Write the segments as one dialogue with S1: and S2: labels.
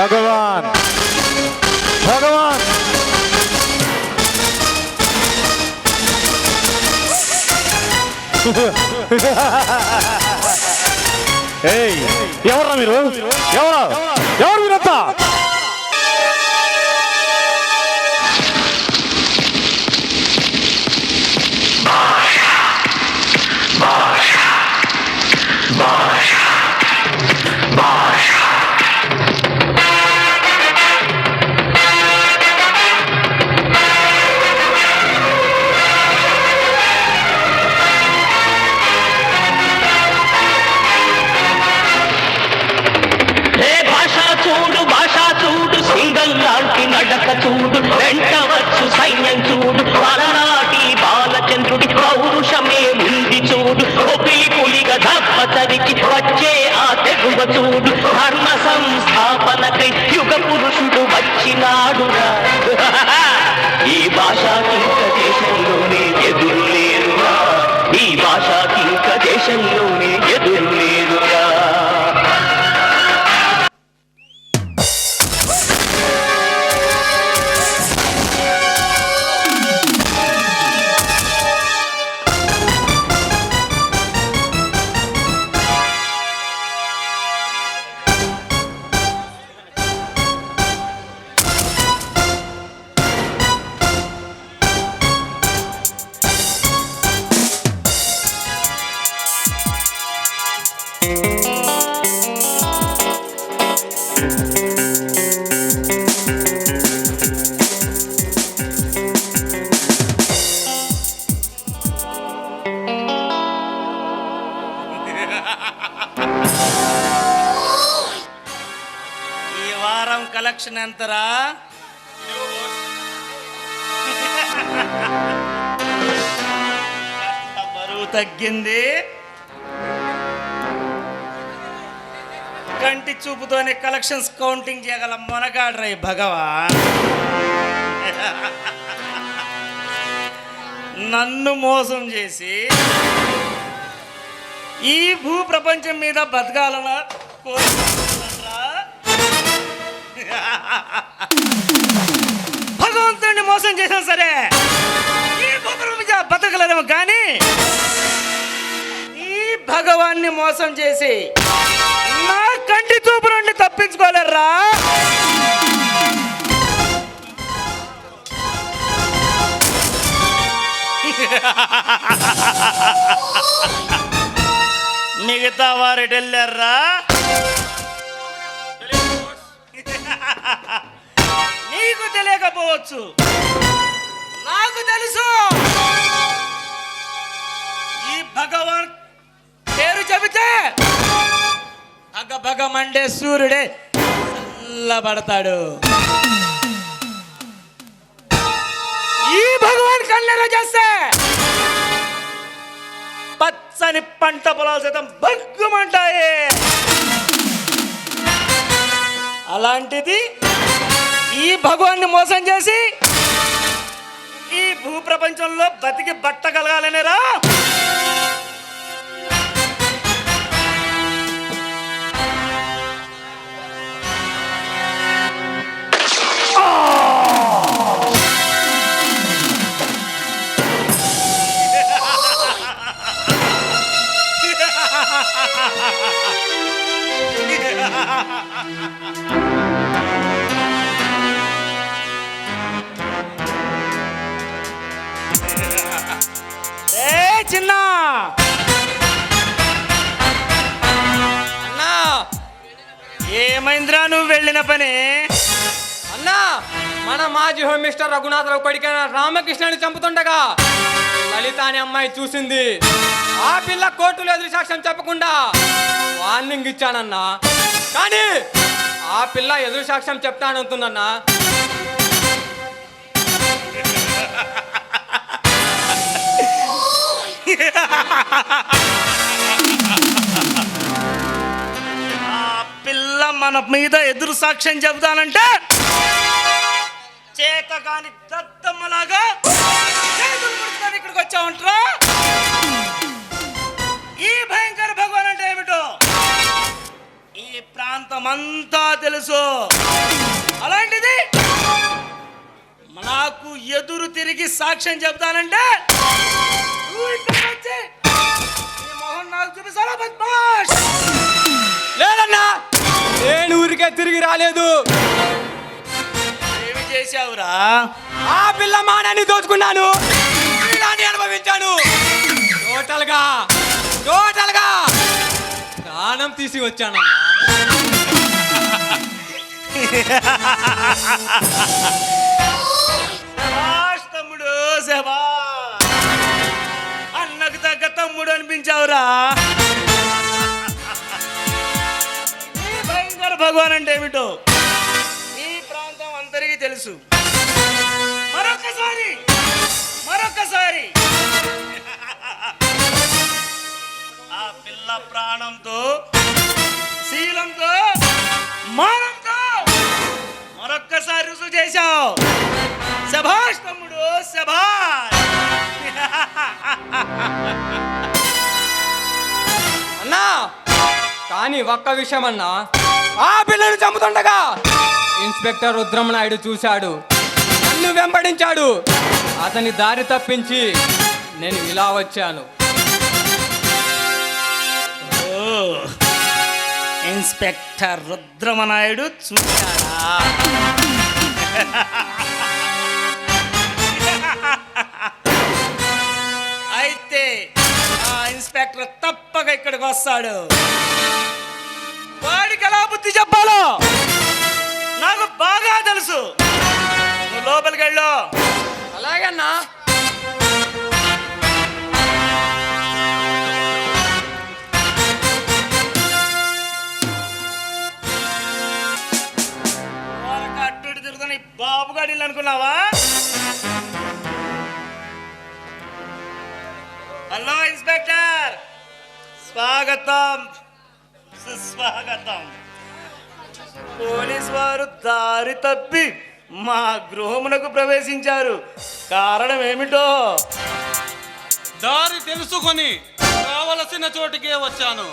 S1: భగవాన్ భగవాన్ ఎవరా మీరు? ఎవరు మీరంతా?
S2: చూడు వెంటవచ్చు సైన్యం చూడు అలనాటి బాలచంద్రుడి పౌరుషమే ఉంది చూడు ఒపిలి పులిగా దప్పతరికి వచ్చే ఆ తెగువ చూడు ధర్మ సంస్థాపనకై యుగ పురుషుడు వచ్చినాడురా ఈ భాషాకింక దేశంలోనే ఎదురు లేరురా ఈ భాషాకింక దేశంలోనే ఎదురు లేరురా
S3: కలెక్షన్ ఎంతరా? బరువు తగ్గింది. కంటి చూపుతోనే కలెక్షన్స్ కౌంటింగ్ చేయగల మొనగాడ్రై భగవాన్. నన్ను మోసం చేసి ఈ భూ ప్రపంచం మీద బతకాలన్నా భగవంతుడిని మోసం చేసినా సరే ఈ భూప్రపంచ బతకలేదేమో కానీ ఈ భగవాన్ని మోసం చేసి నా కంటి చూపు నుండి తప్పించుకోలేరా? మిగతా వారు వెళ్ళారా? నీకు తెలియకపోవచ్చు, నాకు తెలుసు. ఈ భగవాన్ పేరు చెబితే భగమండే సూర్యుడే చల్లబడతాడు. ఈ భగవాన్ కళ్ళెర చేస్తే పచ్చని పంట పొలాలు సైతం బగ్గుమంటాయి. అలాంటిది ఈ భగవాన్ని మోసం చేసి ఈ భూ ప్రపంచంలో బతికి బట్టగలగాలనేరా? చిన్న
S4: అన్నా,
S3: ఏమైందిరా నువ్వు వెళ్ళిన పని?
S4: అన్నా, మన మాజీ హోమ్ మినిస్టర్ రఘునాథరావు కొడుకైన రామకృష్ణని చంపుతుండగా లలిత అనే అమ్మాయి చూసింది. ఆ పిల్ల కోర్టులో ఎదురు సాక్ష్యం చెప్పకుండా వార్నింగ్ ఇచ్చానన్నా. కానీ ఆ పిల్ల ఎదురు సాక్ష్యం చెప్తానంటుందన్నా.
S3: ఆ పిల్ల మన మీద ఎదురు సాక్ష్యం చెబుతానంటే చేత కాని దద్దమ్మలాగా ఇక్కడికి వచ్చావంటరా? ఈ భయంకర భగవాన్ అంటే ఏమిటో ఈ ప్రాణ ప్రాంతం అంతా తెలుసు. అలాంటిది నాకు ఎదురు తిరిగి సాక్ష్యం చెప్తానంటే నువ్వు ఇక్కడికి వచ్చి నీ మొహం నాకు చూపిస్తావా బద్మాష్?
S4: లేదన్నా, నేను ఊరికే తిరిగి రాలేదు.
S3: ఏమి చేశావురా?
S4: ఆ పిల్ల మానాన్ని దోచుకున్నాను, వీరాన్ని అనుభవించాను. టోటల్గా ప్రాణం తీసి వచ్చానమ్మా.
S3: శభాష్ తమ్ముడు, శభాష్. అన్నకు తగ్గ తమ్ముడు అనిపించావురా. ఈ భయంకర భగవాన్ అంటే ఏమిటో ఈ ప్రాంతం అందరికీ తెలుసు. మరొక్కసారి ఆ పిల్ల ప్రాణంతో, శీలంతో, మానంతో మరొక్కసారి రుజువు చేశావు. శభాష్ తమ్ముడు, శభాష్.
S4: అన్నా, కానీ ఒక్క విషయం అన్నా, ఆ పిల్లను చంపుతుండగా ఇన్స్పెక్టర్ రుద్రమనాయుడు చూశాడు, నన్ను వెంబడించాడు. అతని దారి తప్పించి నేను ఇలా వచ్చాను.
S3: ఇన్స్పెక్టర్ రుద్రమనాయుడు చూశాడా? అయితే ఆ ఇన్స్పెక్టర్ తప్పక ఇక్కడికి వస్తాడు. వాడికి ఎలా బుద్ధి చెప్పాలో నాకు బాగా తెలుసు. నువ్వు లోపలికి వెళ్ళు.
S4: అలాగన్నా.
S3: అటు తిరుగుతున్న ఈ బాబుగాడి ఇల్లు అనుకున్నావా? హలో ఇన్స్పెక్టర్, స్వాగతం సుస్వాగతం. పోలీస్ వారు దారి తప్పి మా గృహమునకు ప్రవేశించారు. కారణం ఏమిటో?
S5: దారి తెలుసుకొని కావలసిన చోటికే వచ్చాను.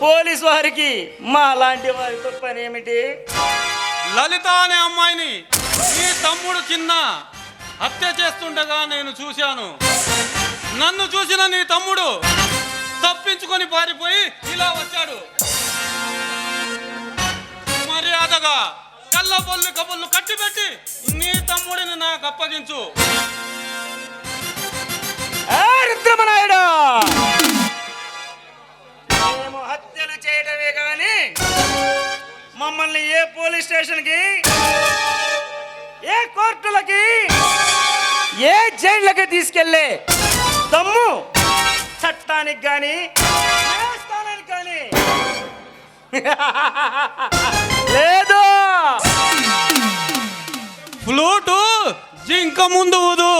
S3: పోలీస్ వారికి మా లాంటి వారితో పని ఏమిటి?
S5: లలిత అనే అమ్మాయిని నీ తమ్ముడు చిన్న హత్య చేస్తుండగా నేను చూశాను. నన్ను చూసిన నీ తమ్ముడు తప్పించుకొని పారిపోయి ఇలా వచ్చాడు. మర్యాదగా కళ్ళబొల్లు కబుర్లు కట్టిపెట్టి నీ తమ్ముడిని నాకు అప్పగించు.
S3: రుద్రమనాయుడు, మేము హత్యలు చేయడమే కానీ మమ్మల్ని ఏ పోలీస్ స్టేషన్కి, ఏ కోర్టులకి, ఏ జైళ్ళకి తీసుకెళ్ళే దమ్ము చట్టానికి కానీ న్యాయస్థానానికి కానీ లేదు.
S5: ఫ్లూటు జింక ముందు ఊదు,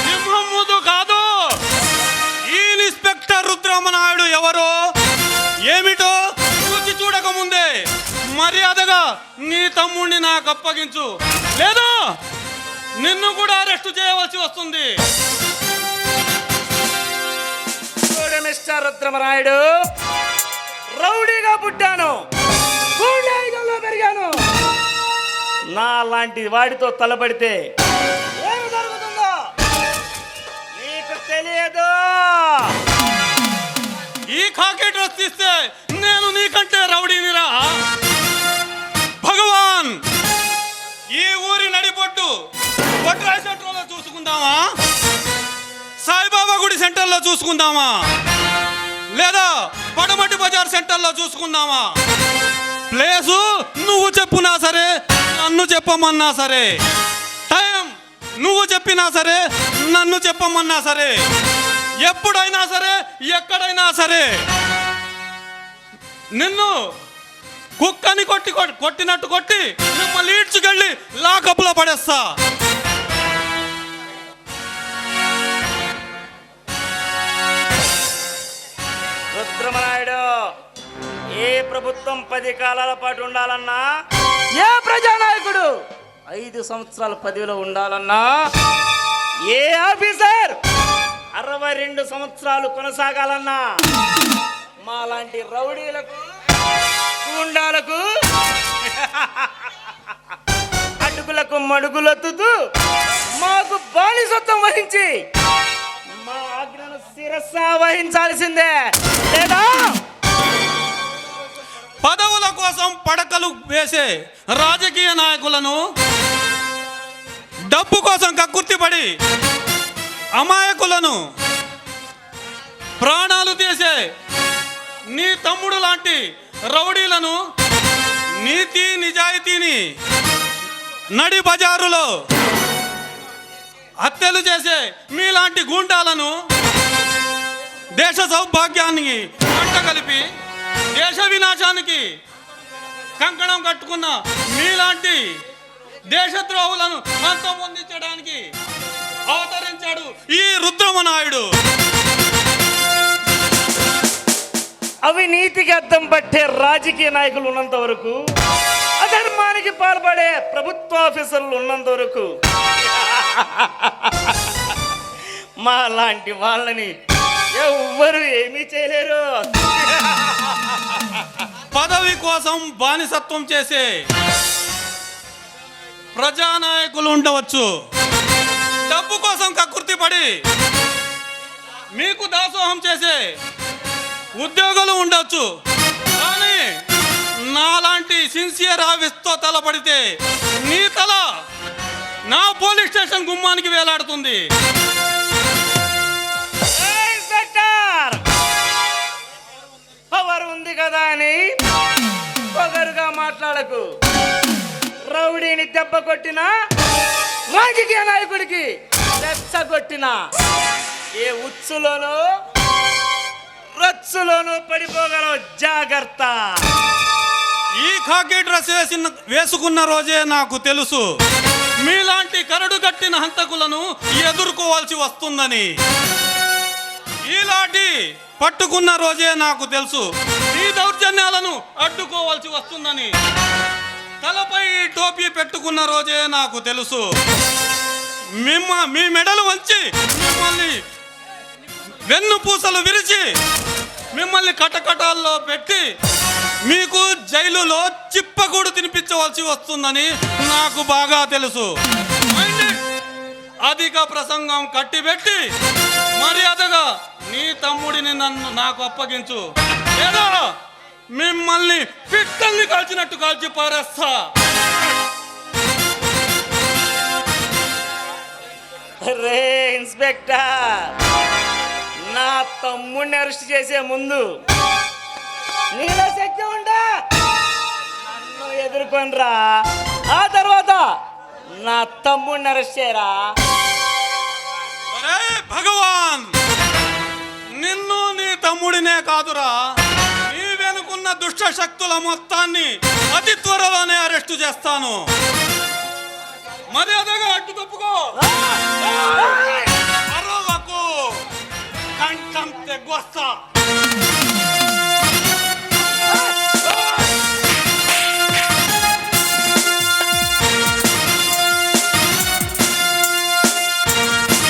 S5: సింహం ముందు కాదు. ఈ ఇన్స్పెక్టర్ రుద్రమనాయుడు ఎవరో ఏమిటో రుచి చూడక ముందే మర్యాదగా నీ తమ్ముడిని నాకు అప్పగించు, లేదా నిన్ను కూడా అరెస్టు చేయవలసి వస్తుంది.
S3: చూడు మిస్టర్ రుద్రమనాయుడు, రౌడీగా పుట్టాను, గూండాయిజంలో పెరిగాను. నా లాంటి వాడితో తలపడితే ఏమి జరుగుతుందో నీకు తెలియదు.
S5: ఈ కాకి డ్రెస్ తీస్తే నేను నీకంటే రౌడీనిరా. భగవాన్, ఈ ఊరి నడిపొట్టు బొట్రాయి సెంటర్లో చూసుకుందామా, సాయిబాబా గుడి సెంటర్లో చూసుకుందామా, లేదా పడమటి బజార్ సెంటర్లో చూసుకుందామా? ప్లేసు నువ్వు చెప్పునా సరే, నన్ను చెప్పమన్నా సరే, టైం నువ్వు చెప్పినా సరే, నన్ను చెప్పమన్నా సరే, ఎప్పుడైనా సరే, ఎక్కడైనా సరే, నిన్ను కుక్కని కొట్టినట్టు కొట్టి మిమ్మల్ని ఈడ్చుకెళ్ళి లాకప్లో పడేస్తా.
S3: రుద్రమనాయుడు, ఏ ప్రభుత్వం 10 కాలాల పాటు ఉండాలన్నా, ఏ ప్రజానాయకుడు 5 సంవత్సరాల పదవిలో ఉండాలన్నా, ఏ ఆఫీసర్ 62 సంవత్సరాలు కొనసాగాలన్నా, మాలాంటి మాలాంటి రౌడీలకు గుండాలకు అడుగులకు మడుగులొత్తుతూ మాకు బానిసత్వం వహించి మా ఆజ్ఞను శిరస్స వహించాల్సిందే లేదా
S5: పదవుల కోసం పడకలు వేసే రాజకీయ నాయకులను, డబ్బు కోసం కక్కుర్తిపడి అమాయకులను, ప్రాణాలు తీసే నీ తమ్ముడు లాంటి రౌడీలను, నీతి నిజాయితీని నడి బజారులో హత్యలు చేసే మీలాంటి గూండాలను, దేశ సౌభాగ్యాన్ని మంట కలిపి దేశ వినాశానికి కంకణం కట్టుకున్న మీలాంటి దేశద్రోహులను అంతం పొందించడానికి అవతరించాడు ఈ రుద్రమనాయుడు.
S3: అవినీతికి అద్దం పట్టే రాజకీయ నాయకులు ఉన్నంత వరకు, అధర్మానికి పాల్పడే ప్రభుత్వ ఆఫీసర్లు ఉన్నంత వరకు మా లాంటి వాళ్ళని ఎవ్వరు ఏమీ చేయలేరు.
S5: పదవి కోసం బానిసత్వం చేసే ప్రజానాయకులు ఉండవచ్చు, డబ్బు కోసం కక్కుర్తి పడి మీకు దాసోహం చేసే ఉద్యోగులు ఉండొచ్చు. కానీ నాలాంటి సిన్సియర్ ఆఫీస్తో తలపడితే నీ తల నా పోలీస్ స్టేషన్ గుమ్మానికి వేలాడుతుంది.
S3: పవర్ ఉంది కదా అని పొగరుగా మాట్లాడకు. రౌడీని దెబ్బ కొట్టినా, రాజకీయ నాయకుడికి రెచ్చగొట్టినా ఏ ఉచ్చులోనూ రచ్చులోనూ పడిపోగలవు, జాగ్రత్త.
S5: ఈ ఖాకీ డ్రెస్ వేసుకున్న రోజే నాకు తెలుసు మీలాంటి కరడు కట్టిన హంతకులను ఎదుర్కోవాల్సి వస్తుందని. ఈలాంటి పట్టుకున్న రోజే నాకు తెలుసు ఈ దౌర్జన్యాలను అడ్డుకోవాల్సి వస్తుందని. తలపై టోపీ పెట్టుకున్న రోజే నాకు తెలుసు మీ మెడలు వంచి మిమ్మల్ని వెన్ను పూసలు విరిచి మిమ్మల్ని కటకటాల్లో పెట్టి మీకు జైలులో చిప్పకూడు తినిపించవలసి వస్తుందని నాకు బాగా తెలుసు. అధిక ప్రసంగం కట్టిబెట్టి మర్యాదగా నీ తమ్ముడిని నాకు అప్పగించు, లేదా మిమ్మల్ని పిట్టల్ని కాల్చినట్టు కాల్చి పారేస్తా.
S3: రే ఇన్స్పెక్టర్, నా తమ్ముడిని అరెస్ట్ చేసే ముందు నీలో శక్తి ఉండా నన్ను ఎదుర్కొనరా, ఆ తర్వాత నా తమ్ముడిని అరెస్ట్ చేయరా.
S5: భగవాన్, నిన్ను నీ తమ్ముడినే కాదురా, నీ వెనుకున్న దుష్ట శక్తుల మొత్తాన్ని అతి త్వరలోనే అరెస్టు చేస్తాను. మర్యాదగా అడ్డు తప్పుకో. అరవకు, కంఠం తెగ్గొస్తా.